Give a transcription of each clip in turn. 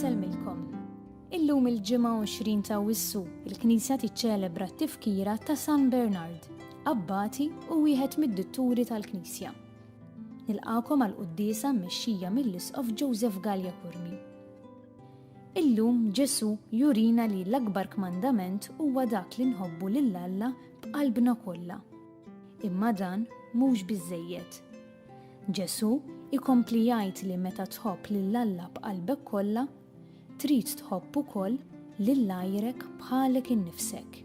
inselmilkom. Illum il-ġimgħa 20 ta' Awwissu, il-Knisja tiċċelebra t-tifkira ta' San Bernard, abbati u wieħed mid-ditturi tal-Knisja. Nilqakom għall-quddiesa mmexxija mill-Isqof Joseph Gallia Kurmi. Illum Ġesu jurina li l-akbar kmandament huwa dak li nħobbu lill-Alla b'qalbna kollha. Imma dan mhux biżżejjed. Ġesu ikompli jgħid li meta tħobb lill-Alla b'qalbek kollha, trid tħobb ukoll lil għajrek bħalek innifsek.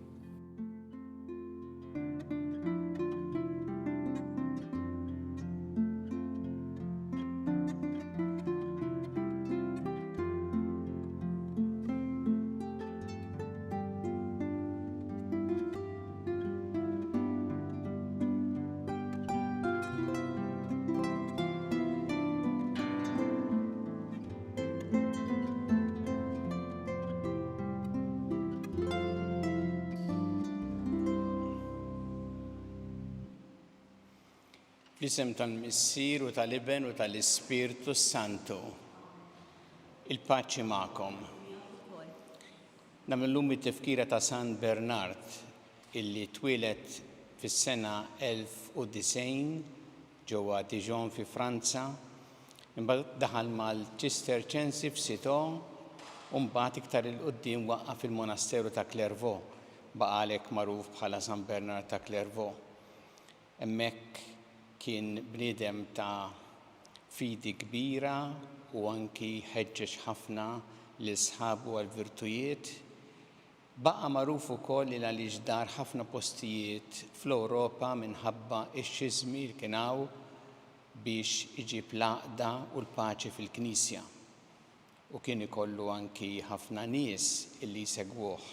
Fl-isem tal-Missier u tal-Iben u tal-Ispirtu Santu. Il-paċi magħkom. Nagħmlu it-tifkira ta' San Bernard illi twilet fis-sena 1090 ġewwa Dijon fi Franza, imbagħad daħal mal-Ċisterċensi f'Citeaux u mbagħad iktar il quddiem waqaf fil-Monasteru ta' Clairvaux, baqalek magħruf bħala San Bernard ta' Clairvaux. Hemmhekk kien bniedem ta' fidi kbira u anki ħeġġeġ ħafna l-isħabu għal-virtujiet. Baqa' magħruf ukoll li għaliex dar ħafna postijiet fl-Ewropa minħabba x-xizmi li kien hawn biex iġib l-għaqda u l-paċi fil-Knisja. U kien ikollu anki ħafna nies illi jsegwuh.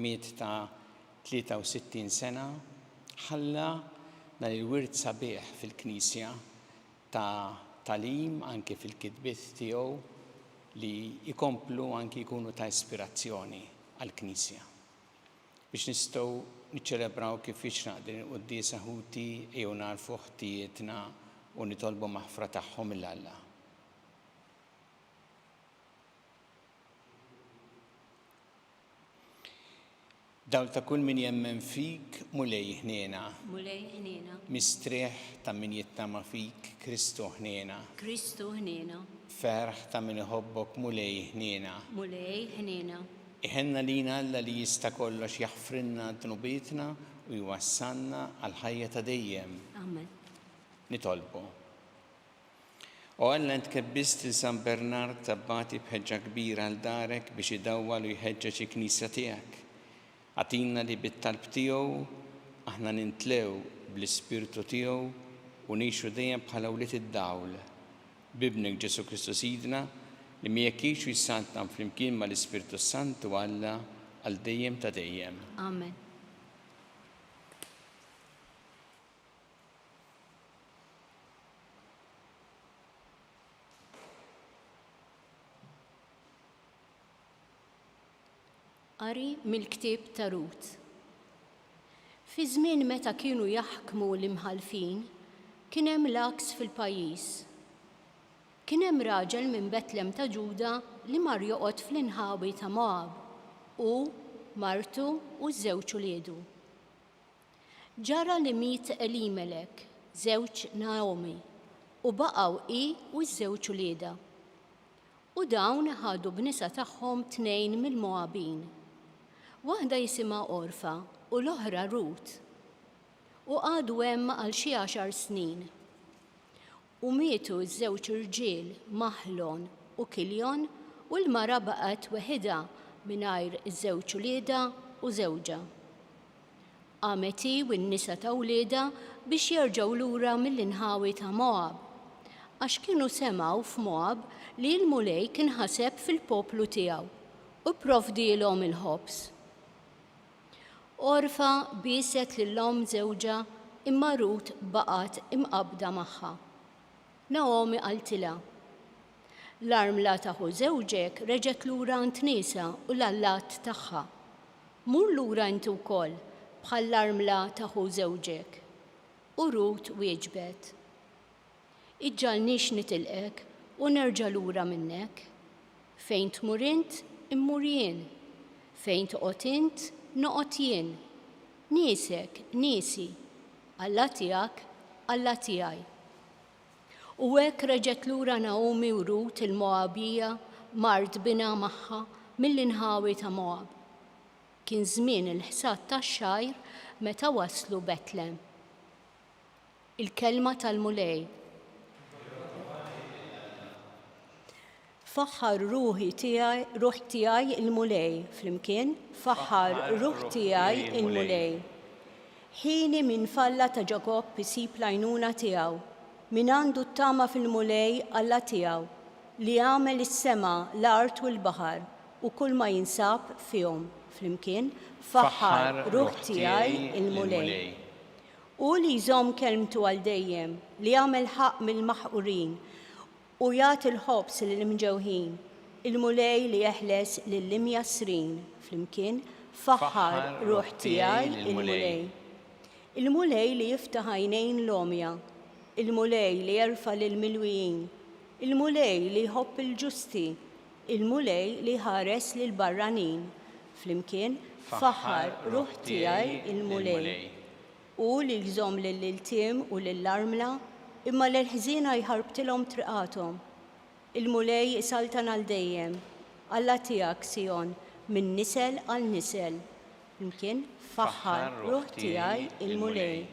Miet ta' 63 sena ħalla dan il-wirt sabiħ fil-Knisja ta' talim anke fil-kitbiet tiegħu li jkomplu anke jkunu ta' ispirazzjoni għall-Knisja. Biex nistgħu niċċelebraw kif ixraq din il-quddiesa ħuti jew narfu ħtijietna u nitolbu maħfra tagħhom mill-Alla. Dawl ta' kull min jemmen fik mulej ħniena. Mulej ħniena. Mistrieħ ta' min jittama fik Kristu ħniena. Kristu ħniena. Ferħ ta' min iħobbok mulej ħniena. Mulej ħniena. Iħenna lina Alla li jista' kollox jaħfrinna dnubietna u jwassalna għal ħajja ta' dejjem. Amen. Nitolbu. U Alla ntkebbist il San Bernard tabbati bħeġġa kbira għal darek biex idawwal u jħeġġeġ il-Knisja tiegħek. Għatina li bit-talb tiegħu aħna nintlew bl-Ispirtu tiegħu u nixu dejjem bħala wlied id-dawl. Bibnek Ġesu Kristu Sidna li miegħek u jissantna flimkien mal-Ispirtu Sant u Alla għal dejjem ta' dejjem. Amen. Qari mill-ktieb ta' Rut. Fi żmien meta kienu jaħkmu l-imħalfin, kien hemm laks fil-pajjiż. Kien hemm raġel minn Betlem ta' Ġuda li mar joqgħod fl-inħawi ta' Moab u martu u żewġ uliedu. Ġara li miet Elimelek, żewġ Naomi, u baqgħu hi u ż-żewġ ulieda. U dawn ħadu b'nisa tagħhom 2 mill-Moabin. Waħda jisimha Orfa u l-oħra Rut. U għadu hemm għal xi 10 snin. U mietu ż-żewġ irġiel Maħlon u Kiljon u l-mara baqgħet weħidha mingħajr iż-żewġ ulieda u żewġa. Qamet hi u n-nisa ta' ulieda biex jerġgħu lura mill-inħawi ta' Moab, għax kienu semgħu f'Moab li l-mulej kien ħaseb fil-poplu tiegħu u pprovdilhom il-ħobs. Orfa biset lill-om żewġa imma Rut baqgħet imqabda magħha. Naomi qaltilha: l-armla taħu żewġek reġgħet lura għand nisa u l-allat tagħha. Mur lura inti wkoll bħal l-armla taħu żewġek. U Rut wieġbet: iġġalniex nitilqek u nerġa' lura minnek. fejn tmur int immur jien, fejn toqgħod int noqgħod jien, niesek niesi, Alla tiegħek Alla tiegħi. U hekk reġgħet lura Naomi u Rut il-Moabija mart bina magħha mill-inħawi ta' Moab. Kien żmien il-ħsad tax-xajr meta waslu Betlem. Il-kelma tal-mulej. Faħħar ruħ tiegħi il-mulej, flimkien, faħħar ruħ tiegħi il-mulej. Ħini min falla ta' Ġakob isib l-għajnuna tiegħu, min għandu t-tama fil-mulej Alla tiegħu, li għamel is-sema, l-art u l-baħar u kull ma jinsab fihom, flimkien, faħħar ruħ tiegħi il-mulej. U li jżomm kelmtu għal dejjem, li għamel ħaq mill-maħqurin u jagħti l-ħobs lill-imġewħin, il-mulej li jeħles lill-imjasrin, flimkien, faħħar ruħ tiegħi il-mulej. Il-mulej li jiftaħ għajnejn l-omja, il-mulej li jerfa' lill-milwijin, il-mulej li jħobb il-ġusti, il-mulej li ħares lill-barranin, flimkien faħħar ruħ tiegħi il-mulej. U li jżomm lill-iltiem u lill-armla, imma l-ħżiena jħarbtilhom triqathom. Il-mulej isaltan għal dejjem, Alla tiegħek Sion, minn nisel għal nisel, flimkien faħħar ruħ tiegħi il-mulej.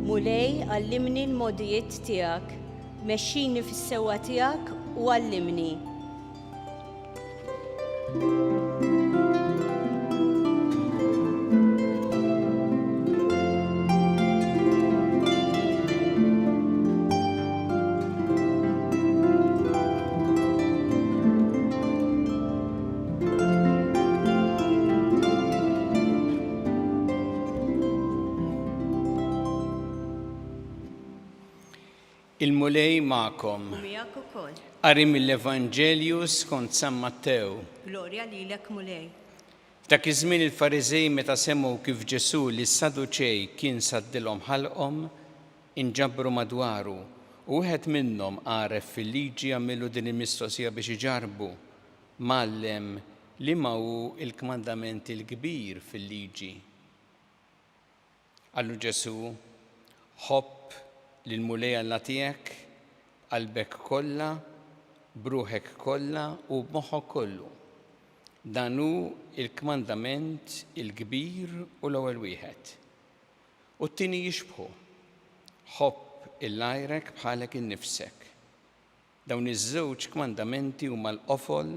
Mulej għallimni l-modijiet tiegħek, mexxini fis-sewwa tiegħek u għallimni. Il-mulej ma'kom. Miegħek ukoll. Qari mill-Evanġelju skont San Mattew. Glorja lilek mulej. F'dak iż-żmien il-Fariżej meta semgħu kif Ġesu li s-Saduċej kien saddilhom ħalqhom, inġabbru madwaru u wieħed minnhom għaref fil-liġi għamilu din il-mistoqsija biex iġarbu. Mallem li ma hu il-kmandament il-kbir fil-liġi. Qallu Ġesu, ħobb lill-mulej Alla tiegħek, qalbek kollha, bruħek kollha u b'moħħok kollu. Dan hu il-kmandament il-kbir u l-ewwel wieħed. U t-tieni jixbħu, ħobb il-għajrek bħalek innifsek. Dawn iż-żewġ kmandamenti huma l-qofol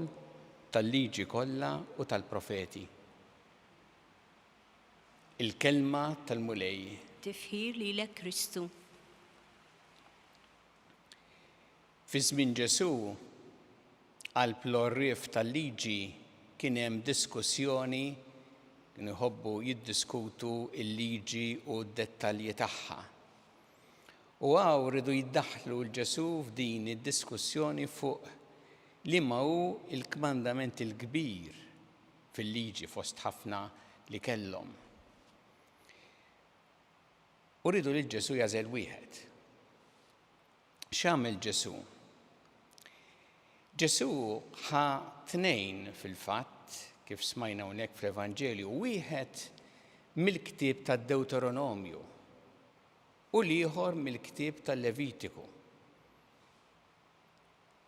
tal-liġi kollha u tal-profeti. Il-kelma tal-mulej. Tifħir lilek Kristu. Fi żmien Ġesu għal plorrif tal-liġi kien hemm diskussjoni, kienu jħobbu jiddiskutu l-liġi u d-dettalji tagħha. U rridu jiddaħħlu l-Ġesu f'din id-diskussjoni fuq li ma hu il-kmandament il-kbir fil-liġi fost ħafna li kellhom. U rridu li Ġesu jażel wieħed. X'għamel Ġesu? Ġesu ħa tnejn fil-fatt, kif smajna hawnhekk fl-Evanġelju, wieħed mill-ktieb tad-Deuteronomju u l-ieħor mill-ktieb tal-Levitiku.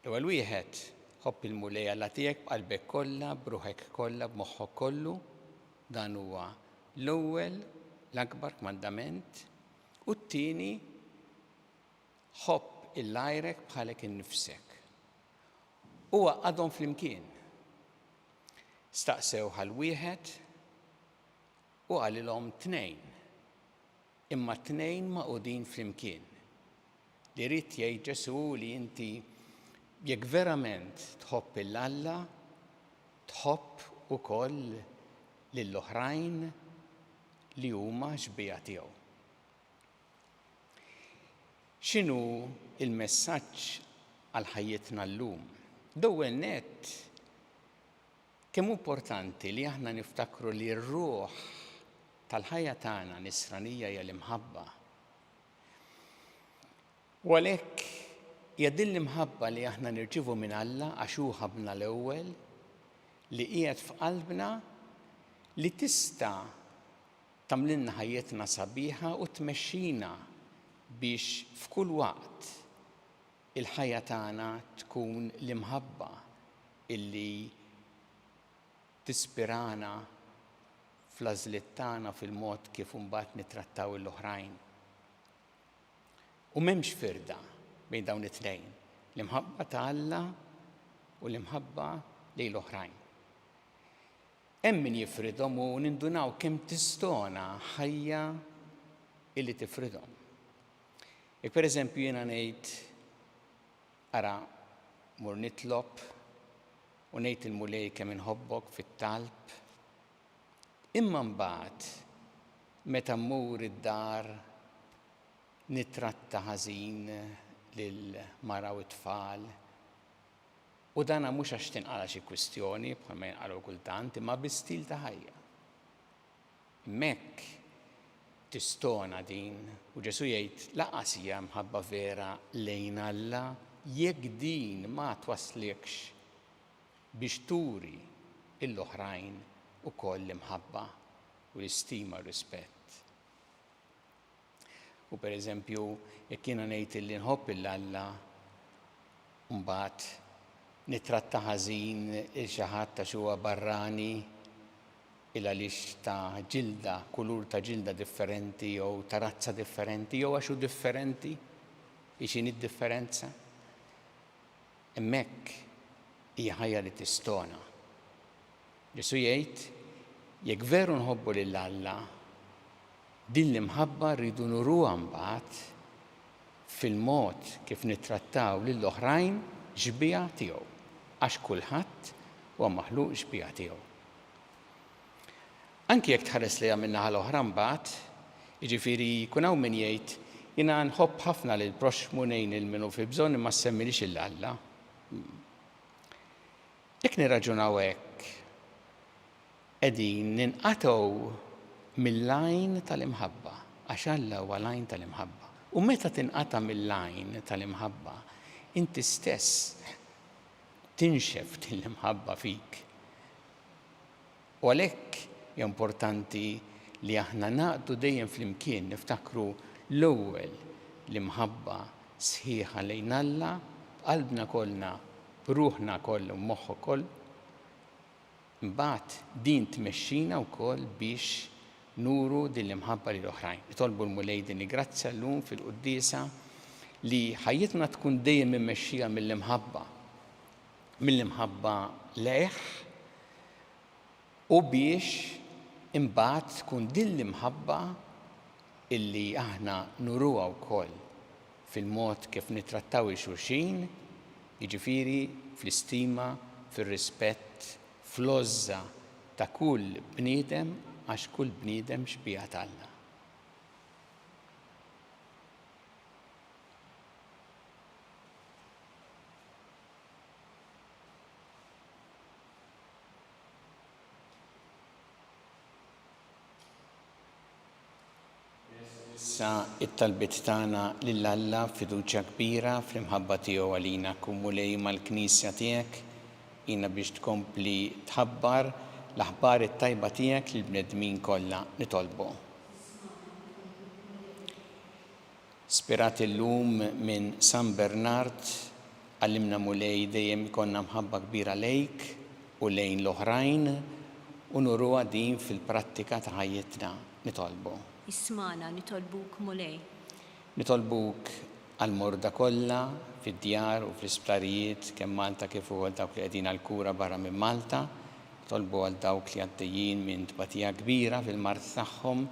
L-ewwel wieħed ħobb il-mulej Alla tiegħek b'qalbek kollha, b'ruħek kollha, b'moħħok kollu, dan huwa l-ewwel l-akbar kmandament, u t-tieni ħobb il-għajrek bħalek innifsek. Huwa għadhom flimkien. Staqsew ħal wieħed u għalilhom tnejn. Imma tnejn maqudin flimkien. Li rrid jgħid Ġesu li inti jekk verament tħobb il-Alla, tħobb ukoll lill-oħrajn li huma xbija tiegħu. x'inhu il-messaġġ għal ħajjitna llum? L-ewwel nett kemm importanti li aħna niftakru li r-ruħ tal-ħajja tagħna nisranija hija l-imħabba. U għalhekk hija din l-imħabba li aħna nirċievu minn Alla għax hu ħabna l-ewwel li qiegħed f'qalbna li tista' tagħmlilna ħajjitna sabiħa u tmexxina biex f'kull waqt il-ħajja tagħna tkun l-imħabba illi tispirana fl-għażliet tagħna fil-mod kif imbagħad nittrattaw l-oħrajn. U m'hemmx firda bejn dawn it-tnejn, l-imħabba ta' Alla u l-imħabba lejn l-oħrajn. Hemm min jifridhom u nindunaw kemm tistona ħajja illi tifridhom. Jekk pereżempju jiena ngħid ara mur nitlob u ngħid il-mulej kemm inħobbok fit-talb, imma mbagħad meta mmur id-dar nittratta ħażin lil mara u tfal. U dana mhux għax tinqala xi kwistjoni bħalma jinqalu kultant, imma bi-stil ta' ħajja. Hemmhekk tistona din u Ġesu jgħid laqas hija mħabba vera lejn Alla jekk din ma twaslekx biex turi l-oħrajn ukoll l-imħabba u l-istima u rispett. U pereżempju jekk jiena ngħid li nħobb il-Alla mbagħad nittratta ħażin il xi ħadd ta' huwa barrani il għaliex ta' ġilda, kulur ta' ġilda differenti jew ta' razza differenti jew għax hu differenti, x'inhi d-differenza? Hemmhekk hija ħajja li tistona. Ġesu jgħid jekk veru nħobbu lil Alla, din l-imħabba rridu nuruha mbagħad fil-mod kif nittrattaw lill-oħrajn ġbija tiegħu, għax kulħadd huwa maħluq ġbija tiegħu. Anki jekk tħares li min-naħa l-oħra mbagħad, jiġifieri jkun hawn min jgħid jiena nħobb ħafna lil proxmu ngħin il-minu fi bżonn imma semmilix il-Alla. Jekk nirraġunaw hekk, qegħdin ninqatgħu mill-lajn tal-imħabba, għax Alla huwa lajn tal-imħabba. U meta tinqata' mill-lajn tal-imħabba, inti stess tinxef din l-imħabba fik. U għalhekk hija importanti li aħna naqdu dejjem flimkien niftakru l-ewwel l-imħabba sħiħa lejn Alla b'qalbna kollha, b'ruħna kollha u moħħu koll. Mbagħad din tmexxina wkoll biex nuru din l-imħabba lil oħrajn. Nitolbu l-mulej din grazzja llum fil-quddiesa li ħajjitna tkun dejjem immexxija mill-imħabba leħ u biex imbagħad tkun din l-imħabba illi aħna nuruha wkoll fil-mod kif nittrattaw il-xulxin, jiġifieri fl-istima, fir-rispett, fl-għoża ta' kull bniedem għax kull bniedem xbija Alla. Issa it-talbiet tagħna lil Alla fiduċja kbira fl-imħabba tiegħu għalina kumulej mal-Knisja tiegħek jiena biex tkompli tħabbar l-aħbar it-tajba tiegħek lill-bnedmin kollha nitolbu. Spirat illum minn San Bernard għallimna mulej dejjem ikollna mħabba kbira lejk u lejn l-oħrajn u nuruha din fil-prattika ta' ħajjitna nitolbu. Ismana nitolbuk mulej. Nitolbuk għal-morda kollha fid-djar u fl-isptarijiet kemm Malta kif ukoll dawk li qegħdin għall-kura barra minn Malta. Nitolbu għal dawk li għaddejjin minn tbatija kbira fil-mart tagħhom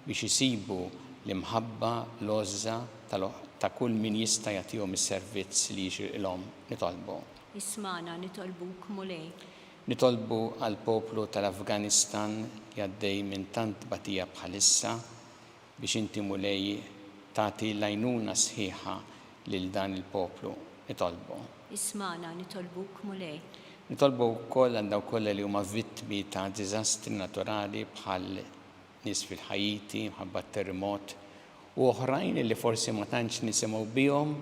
biex isibu l-imħabba l-għoża ta' kull min jista' jagħtihom is-servizz li jixirqilhom nitolbu. Ismana nitolbuk mulej. Nitolbu għal poplu tal-Afganistan li għaddej minn tant batija bħalissa biex inti mulej tagħti l-għajnuna sħiħa lil dan il-poplu nitolbu. Ismana nitolbuk mulej. Nitolbu wkoll għal dawk kollha li huma vittmi ta' diżastri naturali bħal nies fil-Ħajiti, mħabba terremot u oħrajn li forsi ma tantx nisimgħu bihom,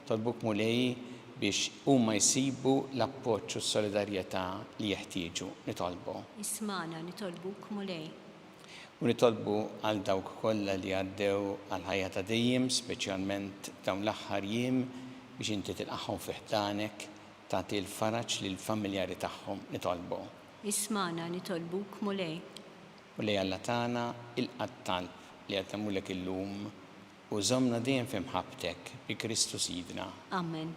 tolbuk mulej biex huma jsibu l-appoġġ u s-solidarjetà li jeħtieġu nitolbu. Ismana nitolbuk mulej. U nitolbu għal dawk kollha li għaddew għal ħajja ta' dejjem, speċjalment dawn l-aħħar jiem biex inti tilqahom fi ħdanek, tagħti l-faraġ lil familjari tagħhom nitolbu. Ismana nitolbuk mulej. U li Alla tagħna il-qattalb li qed nagħmulek illum u żommna dejjem fi mħabbtek bi Kristu Sidna. Amen.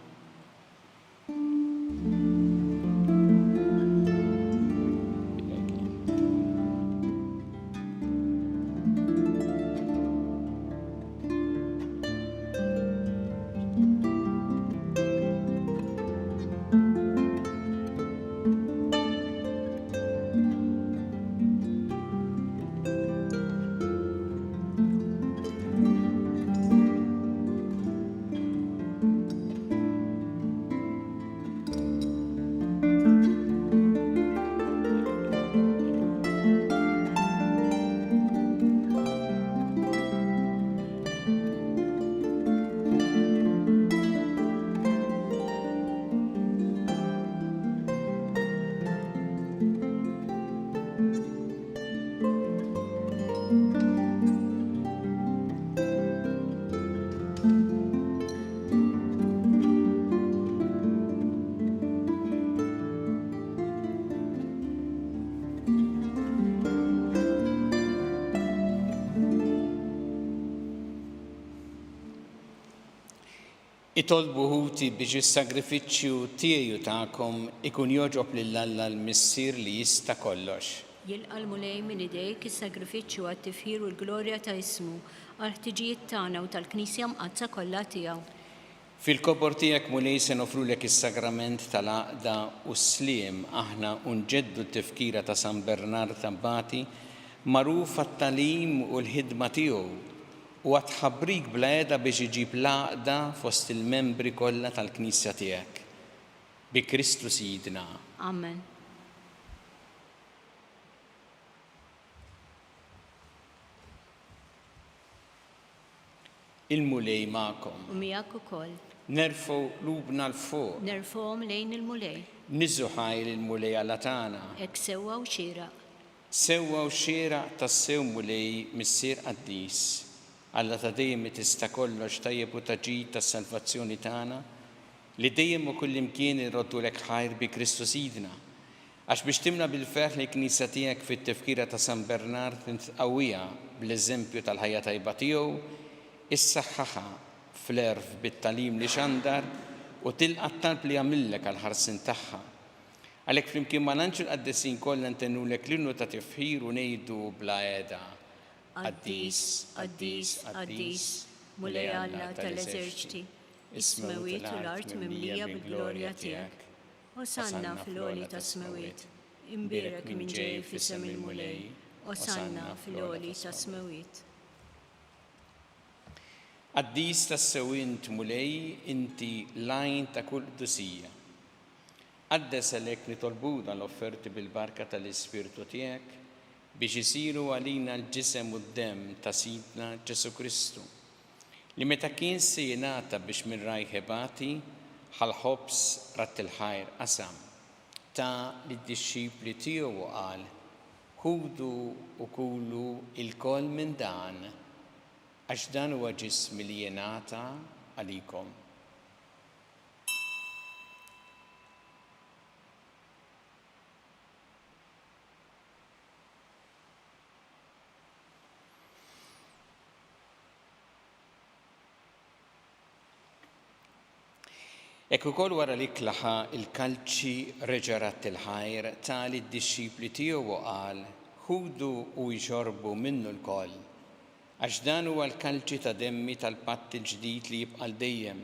Itolbu ħuti biex is-sagrifiċċju tiegħu tagħkom ikun joġob lil Alla l-Missier li jista' kollox. Jilqa' l-mulej minn idejk is-sagrifiċċju għat-tifħir u l-glorja ta' ismu għal ħtiġijiet tagħna u tal-Knisja mqazza kollha tiegħu. Fil-kobor tiegħek mulej se nofrulek is-sagrament tal-għaqda u s-sliem aħna nġeddu t-tifkira ta' San Bernard Abbati magħruf għat-tagħlim u l-ħidma tiegħu u għatħabrik bla biex iġib l-għaqda fost il-membri kollha tal-Knisja tiegħek. Bi Kristu Sidna. Amen. Il-mulej magħkom. U miegħek ukoll. Nerfgħu lubna l-fuq. Nerfgħuhom lejn il-mulej. Niżżu ħajl il-mulej Alla tagħna. Hekk sewwa u xieraq. Sewwa u xieraq tas-sew mulej Missier Qaddis. Alla ta' dejjem tista' kollox tajjeb u taġid tas-salvazzjoni tagħna li dejjem u kullimkien irroddulek ħajr bi Kristu Sidna. Għax biex timla bil-ferħ li knisja tiegħek fit-tifkira ta' San Bernard tqawwiha bl-eżempju tal-ħajja tajba tiegħu, issaħħaħha fl-erf bit-tagħlim li xandar u tilqa' t-talb li jagħmilek għall-ħarsien tagħha. Għalhekk flimkien ma' l-anġel qaddesin kollha ntennulek l-innu ta' tifħir u ngħidu bla għeda. Qaddis, Qaddis, Qaddis, mulej Alla tal-eżerċiti, is-smawiet u l-art mimlija bil-glorja tiegħek. Osanna fil-għoli ta' smawiet, imbierek minn ġej f'isem il-mulej, osanna fil-għoli ta' smawiet. Qaddis tas-sewint mulej inti lajn ta' kull qdusija. Qaddes għalhekk nitolbu l-offerti bil-barka tal-Ispirtu tiegħek biex isiru għalina l-ġisem u d-dem ta' Sidna Ġesu Kristu, li meta kien se jingħata biex minn rajh ħebati ħal-ħobs ratt il-ħajr qasam ta' lid-dixxipli tiegħu u qal: ħudu u kulu il-koll minn dan, għax dan huwa ġismi li jingħata għalikom. Ekk ukoll wara li klaħa il-kalċi reġarat il-ħajr tali d-dixxipli tiegħu qal: ħudu u jxorbu minnu l-koll, għax dan huwa l-kalċi ta' demmi tal-patt il-ġdid li jibqa' dejjem.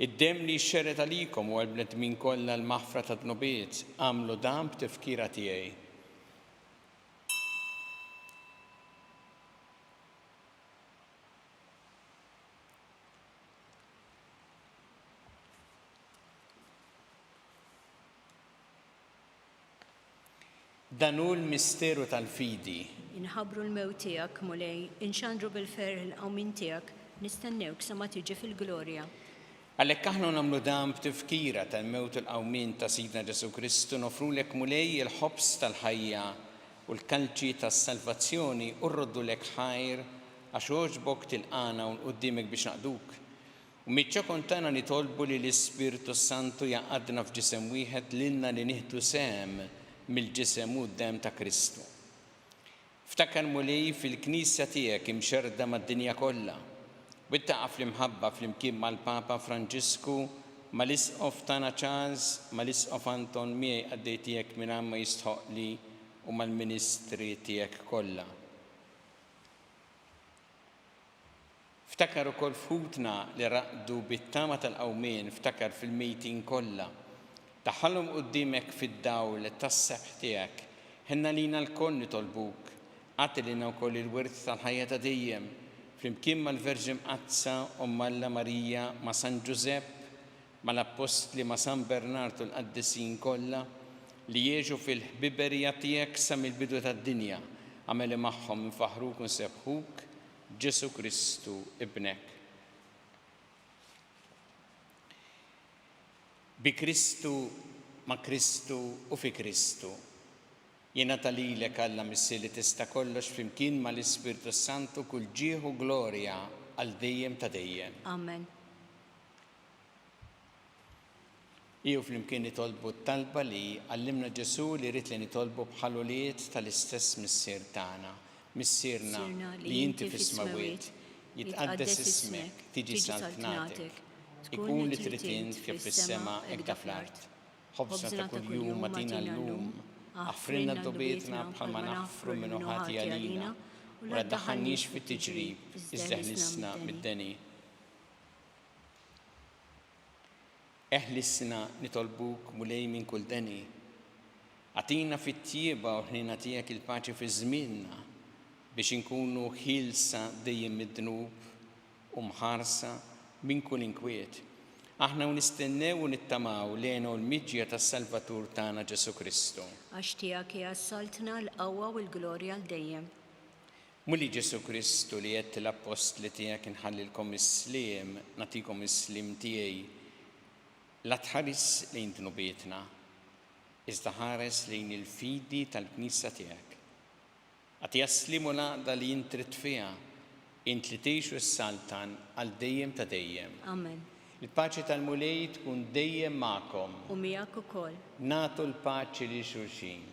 Id-demm li jxxerret għalikom u għall-bnedmin kollha l-maħfra ta' dnubiet għamlu dan b'tifkira tiegħi. Dan hu l-misteru tal-fidi. Inħabru l-mewt tiegħek mulej, inxandru bil-ferħ il-qawmin tiegħek, nistennewk sa ma tiġi fil-glorja. Għalhekk aħna nagħmlu dan b'tifkira tal-mewt il-qawmin ta' Sidna Ġesu Kristu nofrulek mulej il-ħobs tal-ħajja u l-kalċi tas-salvazzjoni u rroddulek ħajr għax oġbok tilqana u qudiemek biex naqduk. U miċċa kontana nitolbu li l-Ispirtu Santu jaqadna f'ġisem wieħed lilna li nieħdu sehem mill-ġisem u d-dem ta' Kristu. Ftakar mulej fil-Knisja tiegħek imxerda mad-dinja kollha. Wittaqa fl-imħabba fl-imkien mal-Papa Franġisku, mal-Isqof tagħna Charles, mal-Isqof Anton miegħi għaddej tiegħek minn ma jistħoqli u mal-Ministri tiegħek kollha. Ftakar ukoll fħutna li raqdu bit-tama tal-qawmien, ftakar fil-mejtin kollha. Taħħalhom quddiemek fid-dawl tas-sebħ tiegħek. Ħenna lina l-koll nitolbuk, għati lina wkoll il-wirt tal-ħajja ta' dejjem. Flimkien mal-Verġi Mqazza u Alla Marija ma' San Giusepp, mal-Apostli ma' San Bernard u l-Qaddisin kollha li jieġu fil-ħbiberija tiegħek sa mill-bidu tad-dinja, għameli magħhom infaħruk u nsebħuk Ġesu Kristu ibnek. Bi Kristu, ma' Kristu u fi Kristu. Jiena talilek Alla missi li tista' kollox flimkien mal-Ispirtu Santu kull ġieħu glorja għal dejjem ta' dejjem. Amen. Iju flimkien nitolbu t-talba li għallimna Ġesu li rrid li nitolbu bħaluliet tal-istess missier tagħna. Missierna li inti fis-smawiet, jitqaddes ismek, tiġi saltnatek, ikun li trid int kif fis-sema hekk ta' fl-art. Ħobżna ta' kuljum matina llum, Aħfrilna d-dobietna bħalma naħfru minnu ħati għalina, u la ddaħħalniex fit-tiġrib, iżda ħlisna mid-deni. Eħlisna nitolbuk mulej minn kull deni. Għatina fit-tjieba u ħnina tiegħek il-paċi fi żmienna biex inkunu ħilsa dejjem mid-dnub u mħarsa minn kull inkwiet. Aħna nistennew u nittamaw lejna u l-miġja tas-Salvatur tagħna Ġesu Kristu. Għax tiegħek hija assaltna l-qawwa u l-glorja l dejjem. Muli Ġesu Kristu li qed l-apostli tiegħek inħallilkom is-sliem, nagħtikom is-slim tiegħi. La tħares lejn dnubietna, iżda ħares lejn il-fidi tal-Knisja tiegħek. Għati jaslimu laqda li jintrid fiha, int li tgħixu s-saltan għal dejjem ta' dejjem. Amen. Il-paċi tal-mulej tkun dejjem magħkom. U miegħek ukoll. Nagħtu l-paċi li xulxin.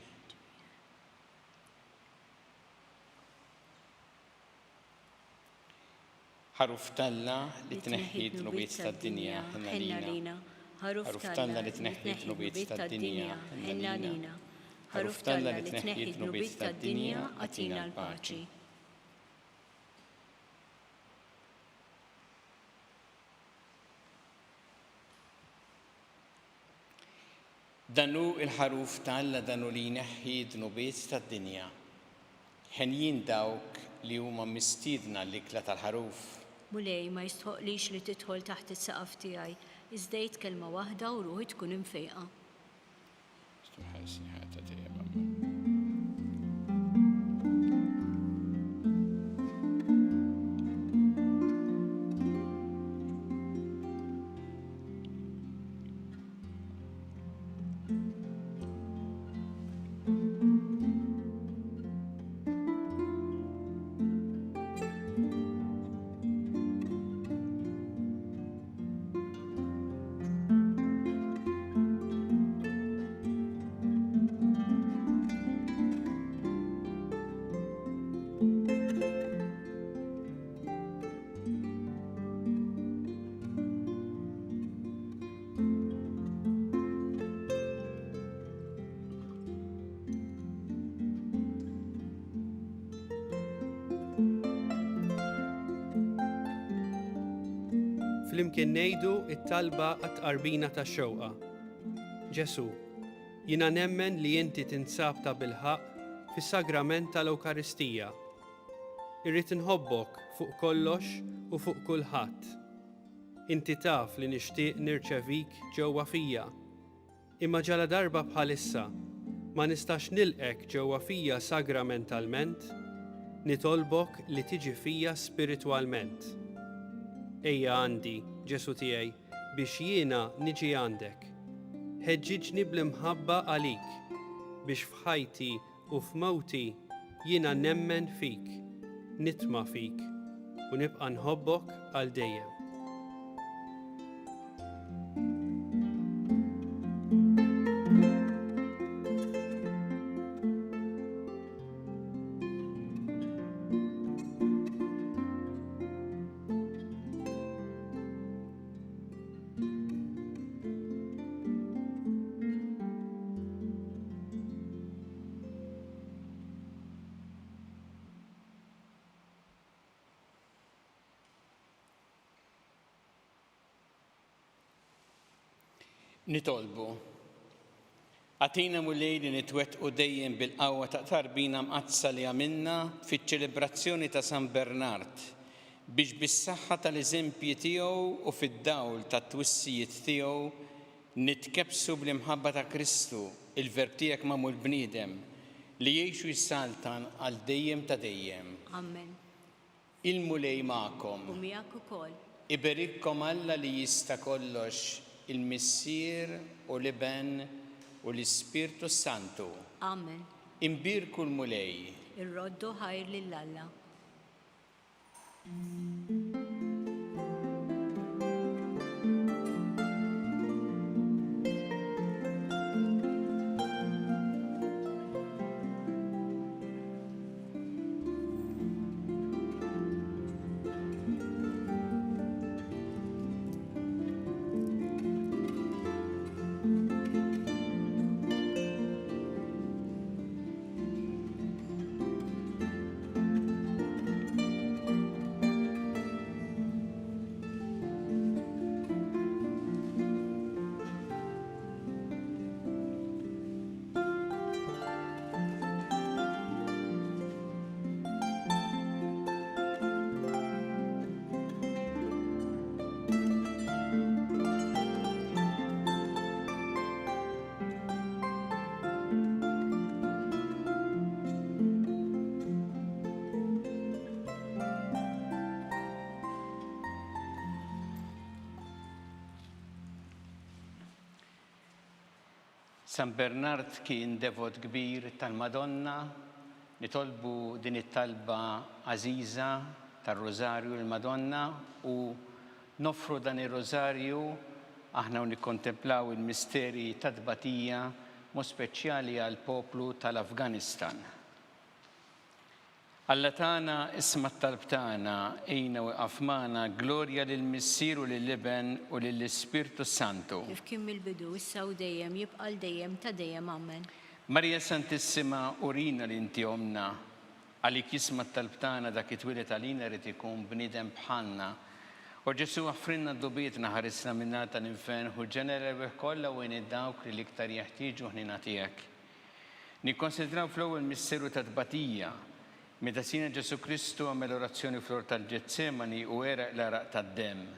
Ħaruf talla li tneħħi d-nubiet tad-dinja ħenna lina. Ħaruf talla li tneħħi d-nubiet tad-dinja ħenna lina. Ħaruf talla li tneħħi d-nubiet tad-dinja għatina l-paċi. Danu il-ħaruf talla danu li jneħħi d-nubiet tad-dinja. Ħenjin dawk li huma mistiedna l-ikla tal-ħaruf. Mulej ma jistħoqlix li tidħol taħt is-saqaf tiegħi, iżda kelma waħda u ruħi tkun imfejqa. Flimkien ngħidu it-talba għat-qarbina tax-xewqa. Ġesu, jiena nemmen li inti tinsab ta' bilħaq fis-sagrament tal-Ewkaristija. Irrid inħobbok fuq kollox u fuq kulħadd. Inti taf li nixtieq nirċevik ġewwa fija. Imma ġala darba bħalissa ma nistax nilqek ġewwa fija sagramentalment, nitolbok li tiġi fija spiritwalment. Ejja għandi, Ġesu tiegħi, biex jiena niġi għandek. Ħeġġiġni bl-imħabba għalik, biex f'ħajti u f'mewti jiena nemmen fik, nitma' fik u nibqa' nħobbok għal dejjem. Nitolbu. Għatina mulej li nitwettqu dejjem bil-qawwa ta' tarbina mqazza li għamilna fiċ-ċelebrazzjoni ta' San Bernard biex bis-saħħa tal-eżempji tiegħu u fid-dawl tat-twissijiet tiegħu nitkebsu bl-imħabba ta' Kristu, il-verb tiegħek magħmul bniedem li jgħixu jissaltan għal dejjem ta' dejjem. Amen. Il-mulej magħkom. U miegħek ukoll. Iberikkom Alla li jista' kollox, il-Missier u l-Iben u l-Ispirtu Santu. Amen. Imbirku l-mulej. Irroddu ħajr lill-Alla. San Bernard kien devot kbir tal-Madonna, nitolbu din it-talba għażiża tar-Rożarju l-Madonna u nofru dan ir-Rożarju aħna nikkontemplaw il-misteri ta' tbatija mod speċjali għal poplu tal-Afganistan. Alla tagħna isma' t-talb tagħna ejna waqaf magħna glorja lill-Missier u lill-Iben u lill-Ispirtu Santu. Kif kien mill-bidu issa u dejjem jibqa' dejjem ta' dejjem amen. Marija Santissima urina li inti omna għalik jisma' t-talb tagħna dak itwilet għalina rid ikun bniedem bħalna. U Ġesu għaffrinna d-dubietna ħarisna minna tal-infern u ġenerew kollha u dawk li l-iktar jeħtieġu ħnina tiegħek. Nikkonsidraw fl-ewwel misteru ta' tbatija meta sina Ġesu Kristu għamel orazzjoni flor tal-Ġetsemani u eraq l-araq tad-demm.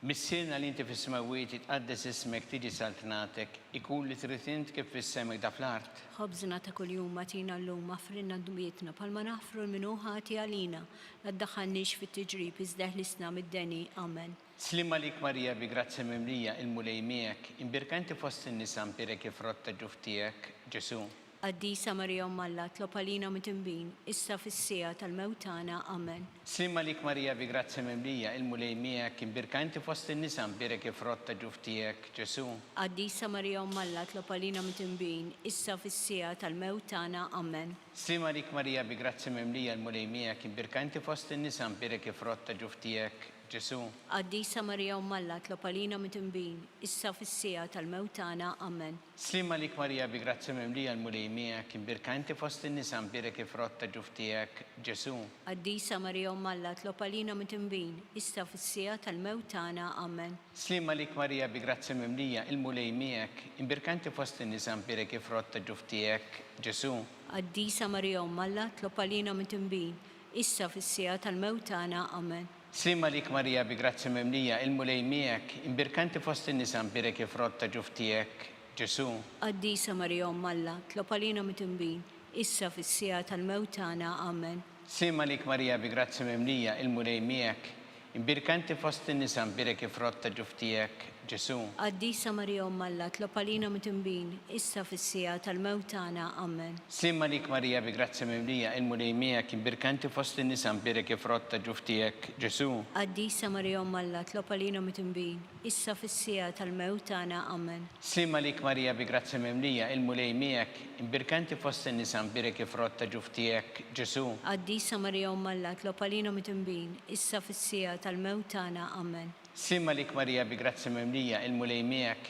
Missirna li inti fis-smawiet tqaddes ismek tiġi saltnatek, ikun li trid int kif fis-semek da fl-art. Ħobżna ta' kuljum matina llum affrinna d-dubietna palma nafru l-minuħati għalina la ddaħħalniex fit-tiġrib iżda ħlisna mid-deni. Amen. Slim għalik Marija bi grazzi mimlija il-mulej miegħek, imbirkanti fost in-nisa mpirek kif rotta ġuf tiegħek, Ġesu. Qaddisa Marija Alla tlob għalina mitimbin, issa fis-sija tal-mewt tagħna. Amen. Slim għalik Marija bi grazzi mimlija il-mulej miegħek, imbirkanti fost in-nisa mpirek kif rotta ġuf tiegħek, Ġesu. Qaddisa Marija Alla tlob għalina mitimbin, issa fis-sija tal-mewt tagħna. Amen. Slim għalik Marija bi grazzi mimlija il-mulej miegħek, imbirkanti fost in-nisa mpirek kif rotta ġuf tiegħek, Ġesu. Qaddisa Marija Alla tlob għalina mitimbin, issa fis-sija tal-mewt tagħna. Amen. Slim għalik Marija bi grazzi mimlija il-mulej miegħek, imbirkanti fost in-nisa mpirek kif rotta ġuf tiegħek, Ġesu. Qaddisa Marija Alla tlob għalina mitimbin, issa fis-sija tal-mewt tagħna. Amen. Slim għalik Marija bi grazzi mimlija il-mulej miegħek, imbirkanti fost in-nisa mpirek kif rotta ġuf tiegħek, Ġesu. Qaddisa Marija Alla tlob għalina mitimbin, issa fis-sija tal-mewt tagħna. Amen. Sima lik Marija bi grazzi mimlija il-mulej miegħek, imbirkanti fost in-nisa mbirek frott ta' ġuf tiegħek, Ġesu. Qaddisa Marija Umm Alla, tlob għalina mitnbin, issa fis-sija tal-mewt tagħna. Amen. Sima lik Marija bi grazzi mimlija il-mulej miegħek, imbirkanti fost in-nisa mbirek frott ta' ġuf tiegħek, Ġesu. Qaddisa Marija Umm Alla, tlob għalina mitnbin, issa fis-sija tal-mewt tagħna. Amen. Sima lik Marija bi grazzi mimlija il-mulej miegħek, imbirkanti fost in-nisa mbirek frott ta' ġuf tiegħek, Ġesu. Qaddisa Marija Umm Alla, tlob għalina mitnbin, issa fis-sija tal-mewt tagħna. Amen. Sima lik Marija bi grazzi mimlija il-mulej miegħek, imbirkanti fost in-nisa mbirek frott ta' ġuf tiegħek, Ġesu. Qaddisa Marija Umm Alla, tlob għalina mitnbin, issa fis-sija tal-mewt tagħna. Amen. Sima lik Marija bi grazzi mimlija il-mulej miegħek,